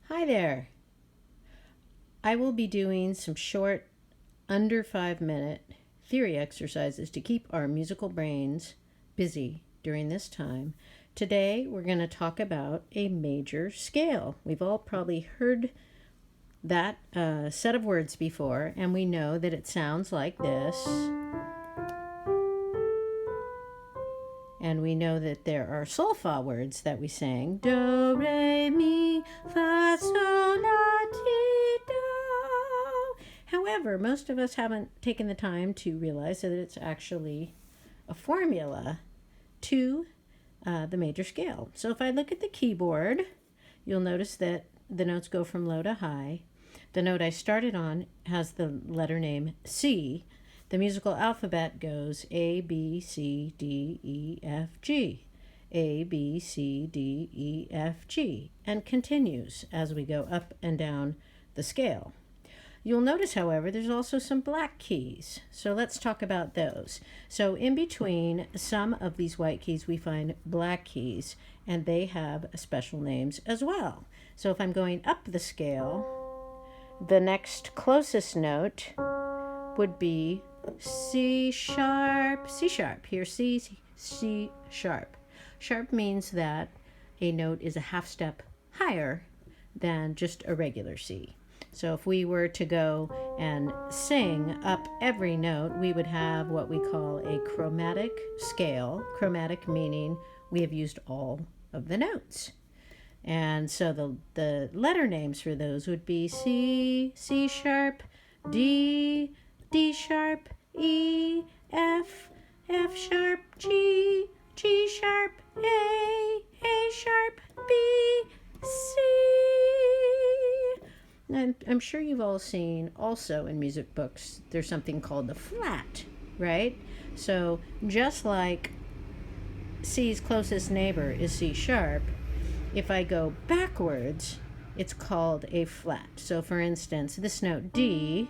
Hi there. I will be doing some short, under 5 minute theory exercises to keep our musical brains busy during this time. Today, we're going to talk about a major scale. We've all probably heard that set of words before, and we know that it sounds like this. And we know that there are solfa words that we sing. Do, re, mi, fa, sol, la, ti, do. However, most of us haven't taken the time to realize that it's actually a formula to the major scale. So if I look at the keyboard, you'll notice that the notes go from low to high. The note I started on has the letter name C. The musical alphabet goes A, B, C, D, E, F, G. A, B, C, D, E, F, G, and continues as we go up and down the scale. You'll notice, however, there's also some black keys. So let's talk about those. So in between some of these white keys, we find black keys, and they have special names as well. So if I'm going up the scale, the next closest note would be C sharp, C sharp. Here, C sharp. Sharp means that a note is a half step higher than just a regular C. So if we were to go and sing up every note, we would have what we call a chromatic scale. Chromatic meaning we have used all of the notes. And so the letter names for those would be C, C sharp, D, D sharp, E, F, F sharp, G, G sharp, A sharp, B, C. And I'm sure you've all seen also in music books, there's something called the flat, right? So just like C's closest neighbor is C sharp, if I go backwards, it's called a flat. So for instance, this note D,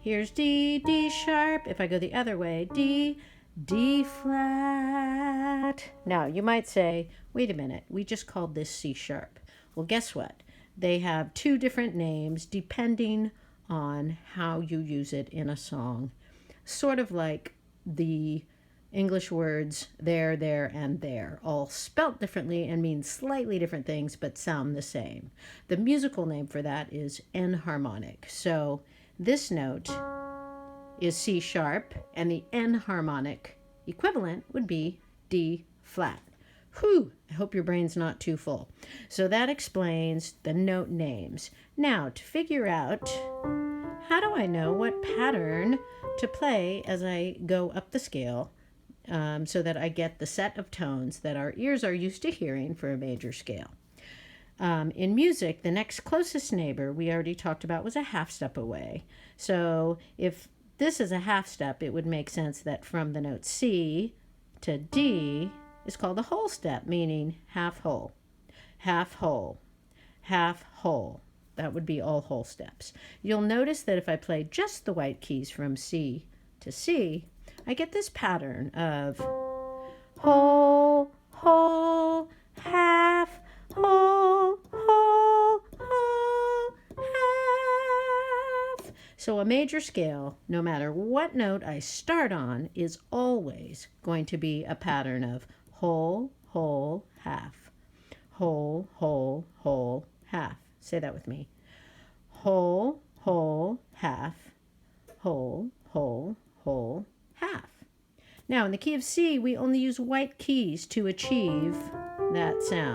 here's D, D sharp. If I go the other way, D, D flat. Now, you might say, wait a minute, we just called this C sharp. Well, guess what? They have two different names depending on how you use it in a song. Sort of like the English words there, and there, all spelt differently and mean slightly different things but sound the same. The musical name for that is enharmonic. So this note is C sharp, and the enharmonic equivalent would be D flat. Whew, I hope your brain's not too full. So that explains the note names. Now, to figure out how do I know what pattern to play as I go up the scale so that I get the set of tones that our ears are used to hearing for a major scale. In music, the next closest neighbor we already talked about was a half step away. So if this is a half step, it would make sense that from the note C to D is called a whole step, meaning half whole, half whole, half whole. That would be all whole steps. You'll notice that if I play just the white keys from C to C, I get this pattern of whole, whole, half, whole, whole, whole, half. So a major scale, no matter what note I start on, is always going to be a pattern of whole, whole, half. Whole, whole, whole, half. Say that with me. Whole, whole, half. Whole, whole, whole, half. Now, in the key of C, we only use white keys to achieve that sound.